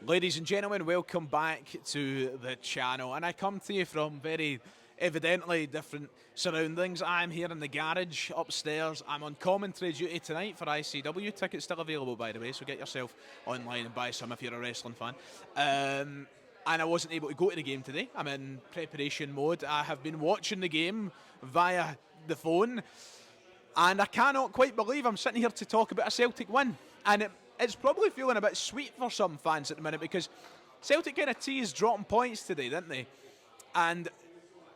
Ladies and gentlemen, welcome back to the channel, and I come to you from very evidently different surroundings. I'm here in the garage upstairs. I'm on commentary duty tonight for ICW. Tickets still available, by the way, so get yourself online and buy some if you're a wrestling fan. And I wasn't able to go to the game today. I'm in preparation mode. I have been watching the game via the phone, and I cannot quite believe I'm sitting here to talk about a Celtic win. And it's probably feeling a bit sweet for some fans at the minute, because Celtic kind of teased dropping points today, didn't they? And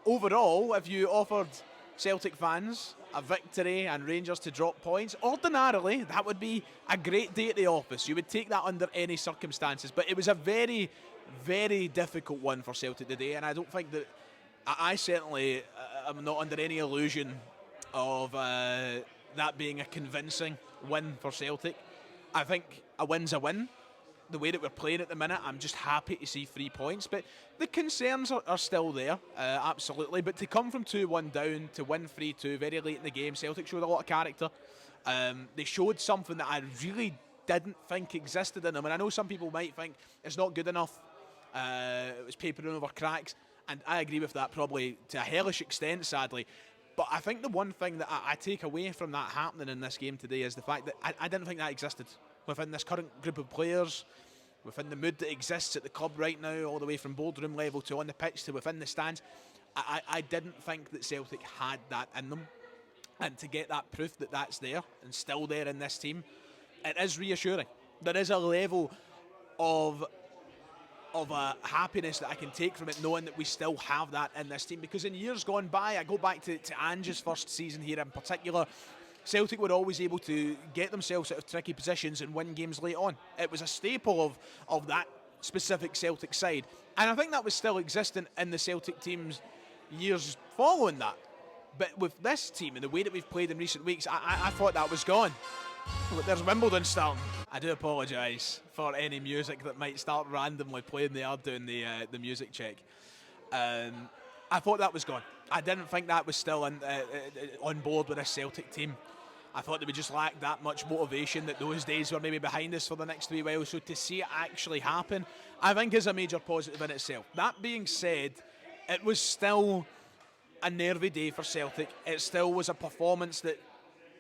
overall, if you offered Celtic fans a victory and Rangers to drop points, ordinarily that would be a great day at the office. You would take that under any circumstances. But it was a very, very difficult one for Celtic today, and I don't think that I certainly am not under any illusion of that being a convincing win for Celtic. I think a win's a win. The way that we're playing at the minute, I'm just happy to see 3 points. But the concerns are still there, absolutely. But to come from 2-1 down to win 3-2 very late in the game, Celtic showed a lot of character. They showed something that I really didn't think existed in them. And I know some people might think it's not good enough. It was papering over cracks. And I agree with that probably to a hellish extent, sadly. But I think the one thing that I take away from that happening in this game today is the fact that I didn't think that existed within this current group of players, within the mood that exists at the club right now, all the way from boardroom level to on the pitch to within the stands. I didn't think that Celtic had that in them. And to get that proof that that's there and still there in this team, it is reassuring. There is a level of a happiness that I can take from it, knowing that we still have that in this team. Because in years gone by, I go back to Ange's first season here in particular, Celtic were always able to get themselves out of tricky positions and win games late on. It was a staple of that specific Celtic side. And I think that was still existent in the Celtic teams years following that. But with this team and the way that we've played in recent weeks, I thought that was gone. Look, there's Wimbledon starting. I do apologise for any music that might start randomly playing. They are doing the music check. I thought that was gone. I didn't think that was still on board with this Celtic team. I thought that we just lacked that much motivation, that those days were maybe behind us for the next 3 while. So to see it actually happen, I think is a major positive in itself. That being said, it was still a nervy day for Celtic. It still was a performance that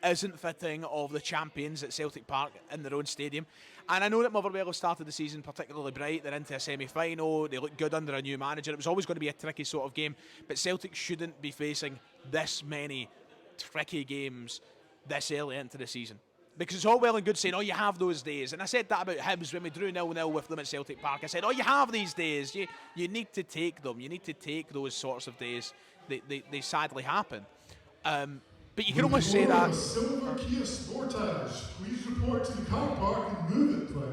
isn't fitting of the champions at Celtic Park in their own stadium. And I know that Motherwell have started the season particularly bright. They're into a semi-final. They look good under a new manager. It was always going to be a tricky sort of game. But Celtic shouldn't be facing this many tricky games this early into the season. Because it's all well and good saying, oh, you have those days. And I said that about Hibs when we drew 0-0 with them at Celtic Park. I said, oh, you have these days. You need to take them. You need to take those sorts of days. They sadly happen. But you can almost say that. Silver Kia Sportage. Please report to the car park and move it, please.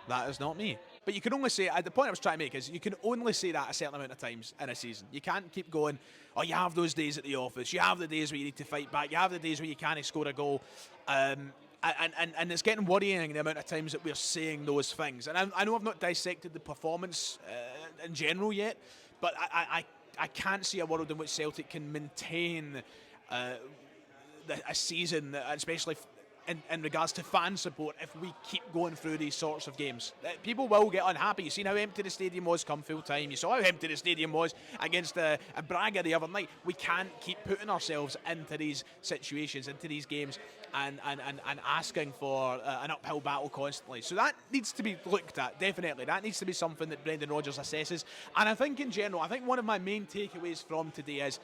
That is not me. But you can only say, the point I was trying to make is you can only say that a certain amount of times in a season. You can't keep going, oh, you have those days at the office, you have the days where you need to fight back, you have the days where you can't score a goal. And it's getting worrying the amount of times that we're saying those things. And I know I've not dissected the performance in general yet, but I can't see a world in which Celtic can maintain a season, especially in regards to fan support, if we keep going through these sorts of games. People will get unhappy. You've seen how empty the stadium was come full time. You saw how empty the stadium was against a Braga the other night. We can't keep putting ourselves into these situations, into these games, and asking for an uphill battle constantly. So that needs to be looked at, definitely. That needs to be something that Brendan Rodgers assesses. And I think in general, I think one of my main takeaways from today is,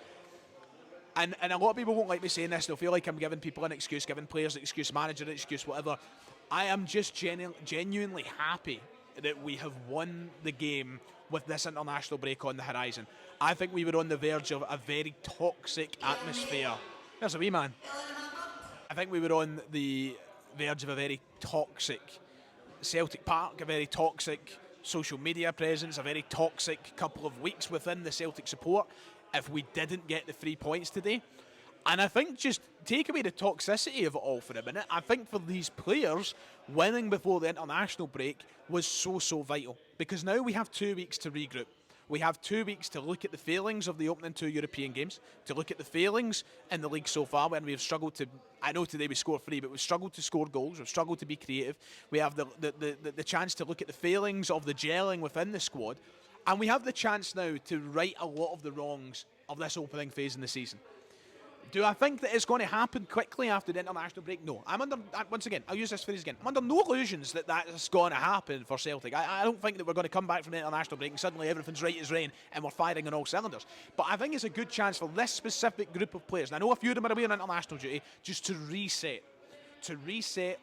and a lot of people won't like me saying this, they'll feel like I'm giving people an excuse, giving players an excuse, manager an excuse, whatever. I am just genuinely happy that we have won the game with this international break on the horizon. I think we were on the verge of a very toxic atmosphere. There's a wee man. I think we were on the verge of a very toxic Celtic Park, a very toxic social media presence, a very toxic couple of weeks within the Celtic support if we didn't get the 3 points today. And I think just take away the toxicity of it all for a minute. I think for these players, winning before the international break was so vital. Because now we have 2 weeks to regroup. We have 2 weeks to look at the failings of the opening 2 European games, to look at the failings in the league so far when we've struggled to, I know today we scored 3, but we've struggled to score goals, we've struggled to be creative. We have the chance to look at the failings of the gelling within the squad, and we have the chance now to right a lot of the wrongs of this opening phase in the season. Do I think that it's going to happen quickly after the international break? No. Once again, I'll use this phrase again. I'm under no illusions that that's going to happen for Celtic. I don't think that we're going to come back from the international break and suddenly everything's right as rain and we're firing on all cylinders. But I think it's a good chance for this specific group of players, and I know a few of them are away on international duty, just to reset.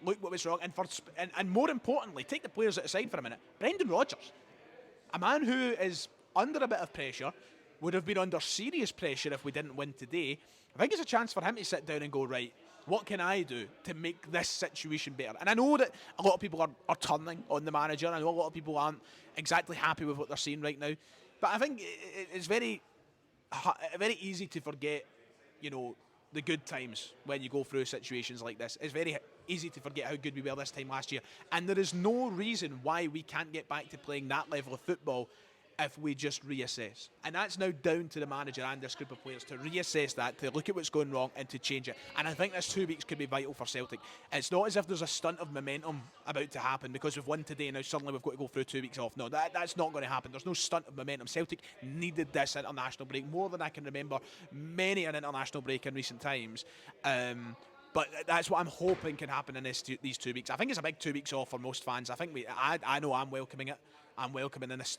Look what was wrong, and more importantly, take the players aside for a minute. Brendan Rodgers, a man who is under a bit of pressure, would have been under serious pressure if we didn't win today. I think it's a chance for him to sit down and go, right, what can I do to make this situation better? And I know that a lot of people are turning on the manager. I know a lot of people aren't exactly happy with what they're seeing right now. But I think it's very easy to forget, the good times when you go through situations like this. It's very easy to forget how good we were this time last year. And there is no reason why we can't get back to playing that level of football if we just reassess. And that's now down to the manager and this group of players to reassess that, to look at what's going wrong and to change it. And I think this 2 weeks could be vital for Celtic. It's not as if there's a stunt of momentum about to happen because we've won today and now suddenly we've got to go through 2 weeks off. No, that's not going to happen. There's no stunt of momentum. Celtic needed this international break more than I can remember many an international break in recent times. But that's what I'm hoping can happen in these 2 weeks. I think it's a big 2 weeks off for most fans. I think I know I'm welcoming it. I'm welcoming this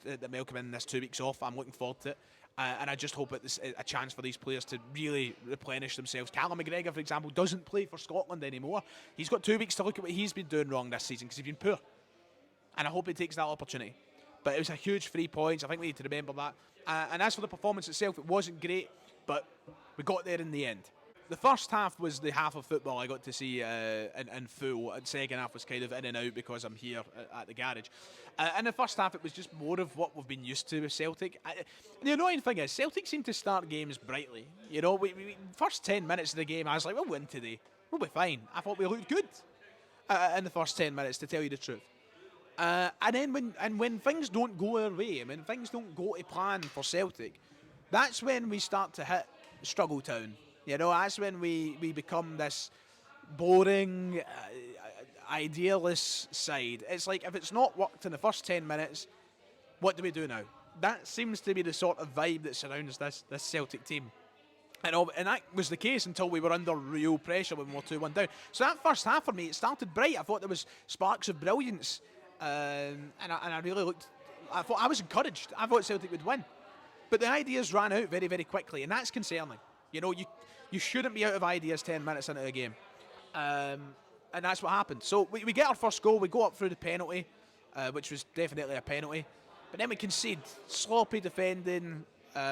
2 weeks off. I'm looking forward to it. And I just hope it's a chance for these players to really replenish themselves. Callum McGregor, for example, doesn't play for Scotland anymore. He's got 2 weeks to look at what he's been doing wrong this season because he's been poor. And I hope he takes that opportunity. But it was a huge 3 points. I think we need to remember that. And as for the performance itself, it wasn't great, but we got there in the end. The first half was the half of football I got to see in full, and second half was kind of in and out because I'm here at the garage. In the first half, it was just more of what we've been used to with Celtic. The annoying thing is, Celtic seem to start games brightly. We first 10 minutes of the game, I was like, we'll win today. We'll be fine. I thought we looked good in the first 10 minutes, to tell you the truth. And then when things don't go our way, when things don't go to plan for Celtic, that's when we start to hit struggle town. That's when we become this boring, idealist side. It's like, if it's not worked in the first 10 minutes, what do we do now? That seems to be the sort of vibe that surrounds this Celtic team. And that was the case until we were under real pressure when we were 2-1 down. So that first half for me, it started bright. I thought there was sparks of brilliance. And I really looked... I was encouraged. I thought Celtic would win. But the ideas ran out very, very quickly, and that's concerning. You shouldn't be out of ideas 10 minutes into a game. And that's what happened. So we get our first goal, we go up through the penalty, which was definitely a penalty. But then we concede. Sloppy defending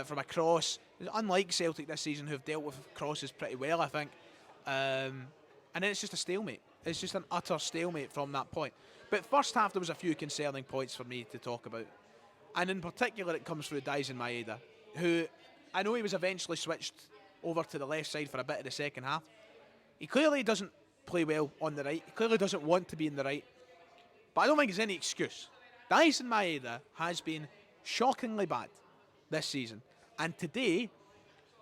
from a cross. Unlike Celtic this season, who have dealt with crosses pretty well, I think. And then it's just a stalemate. It's just an utter stalemate from that point. But first half, there was a few concerning points for me to talk about. And in particular, it comes through Daisen Maeda, who I know he was eventually switched over to the left side for a bit of the second half. He clearly doesn't play well on the right. He clearly doesn't want to be in the right. But I don't think it's any excuse. Daisen Maeda has been shockingly bad this season. And today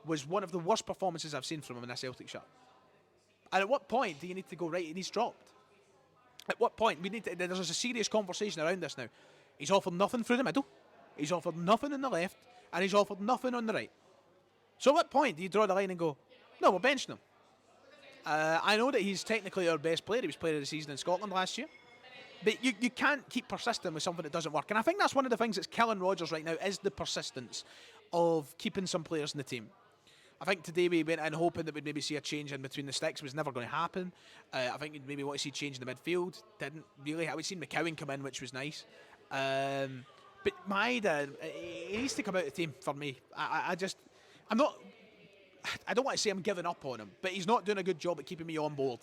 was one of the worst performances I've seen from him in a Celtic shirt. And at what point do you need to go right and he's dropped? At what point? There's a serious conversation around this now. He's offered nothing through the middle. He's offered nothing on the left. And he's offered nothing on the right. So at what point do you draw the line and go, no, we're benching him? I know that he's technically our best player. He was player of the season in Scotland last year. But you can't keep persisting with something that doesn't work. And I think that's one of the things that's killing Rodgers right now, is the persistence of keeping some players in the team. I think today we went in hoping that we'd maybe see a change in between the sticks. It was never going to happen. I think we'd maybe want to see change in the midfield. Didn't really. We'd seen McCowan come in, which was nice. But Maeda, he needs to come out of the team for me. I don't want to say I'm giving up on him, but he's not doing a good job at keeping me on board.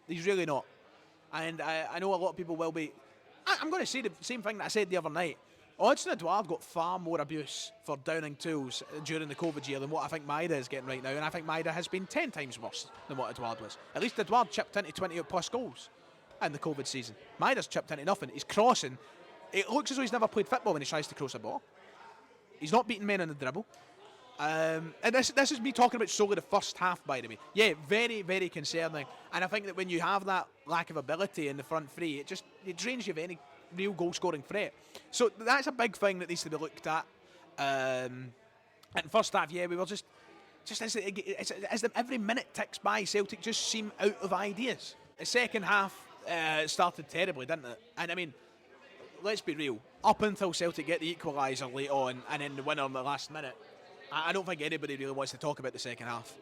He's really not. And I know a lot of people will be... I'm going to say the same thing that I said the other night. Odsonne Edouard got far more abuse for downing tools during the COVID year than what I think Maeda is getting right now, and I think Maeda has been 10 times worse than what Edouard was. At least Edouard chipped into 20 plus goals in the COVID season. Maeda's chipped into nothing. He's crossing. It looks as though he's never played football when he tries to cross a ball. He's not beating men on the dribble. And this is me talking about solely the first half, by the way. Yeah, very, very concerning. And I think that when you have that lack of ability in the front three, it drains you of any real goal-scoring threat. So that's a big thing that needs to be looked at. And first half, yeah, we were just as every minute ticks by, Celtic just seem out of ideas. The second half started terribly, didn't it? And I mean, let's be real. Up until Celtic get the equaliser late on and then the winner in the last minute, I don't think anybody really wants to talk about the second half.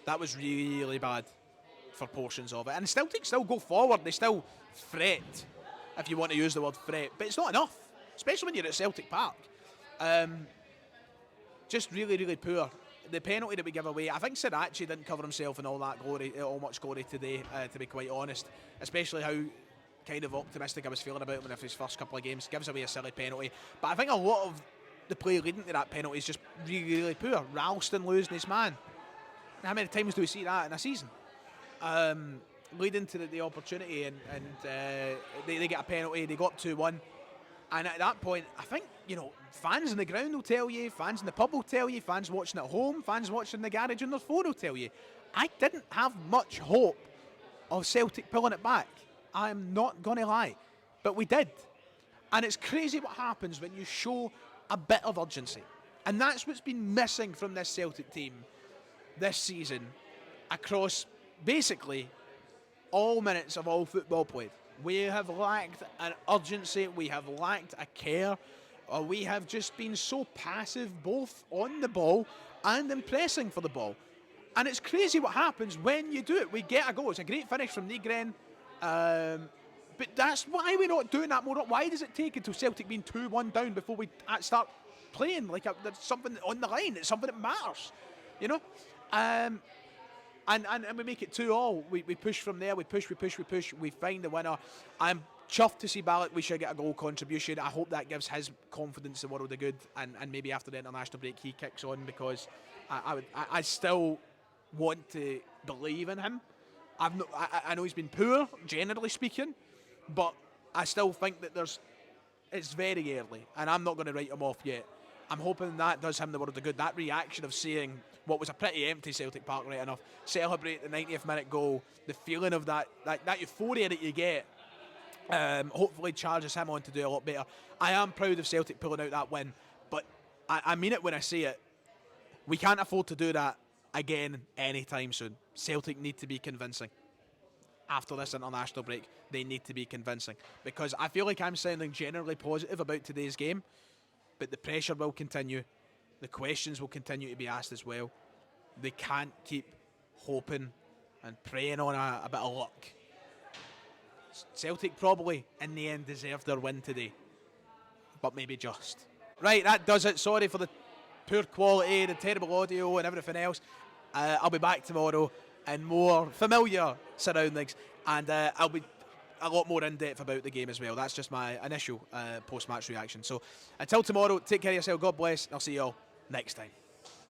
That was really bad for portions of it. And Celtic still go forward. They still threat, if you want to use the word threat. But it's not enough, especially when you're at Celtic Park. Just really, really poor. The penalty that we give away, I think Sirachi didn't cover himself in all much glory today, to be quite honest. Especially how kind of optimistic I was feeling about him in his first couple of games. Gives away a silly penalty. But I think a lot of the play leading to that penalty is just really, really poor. Ralston losing his man. How many times do we see that in a season? Leading to the opportunity, and they get a penalty, they go up 2-1. And at that point, I think, fans in the ground will tell you, fans in the pub will tell you, fans watching at home, fans watching the garage on their phone will tell you. I didn't have much hope of Celtic pulling it back. I'm not going to lie. But we did. And it's crazy what happens when you show a bit of urgency. And that's what's been missing from this Celtic team this season across basically all minutes of all football played. We have lacked an urgency, we have lacked a care, we have just been so passive both on the ball and in pressing for the ball. And it's crazy what happens when you do it. We get a goal. It's a great finish from Nygren. But that's why we're not doing that more. Why does it take until Celtic being 2-1 down before we start playing like there's something on the line? It's something that matters, And we make it 2-2. We push from there. We push. We find the winner. I'm chuffed to see Balak. We should get a goal contribution. I hope that gives his confidence the world of good. And maybe after the international break he kicks on, because I still want to believe in him. I know he's been poor, generally speaking, but I still think that it's very early, and I'm not going to write him off yet. I'm hoping that does him the world of good. That reaction of seeing what was a pretty empty Celtic Park, right enough, celebrate the 90th minute goal, the feeling of that euphoria that you get, hopefully charges him on to do a lot better. I am proud of Celtic pulling out that win, but I mean it when I say it. We can't afford to do that again anytime soon. Celtic need to be convincing. After this international break, they need to be convincing, because I feel like I'm sounding generally positive about today's game, but the pressure will continue. The questions will continue to be asked as well. They can't keep hoping and praying on a bit of luck. Celtic probably, in the end, deserved their win today. But maybe just. Right, that does it. Sorry for the poor quality, the terrible audio and everything else. I'll be back tomorrow in more familiar surroundings. And I'll be a lot more in-depth about the game as well. That's just my initial post-match reaction. So until tomorrow, take care of yourself. God bless. And I'll see you all next time.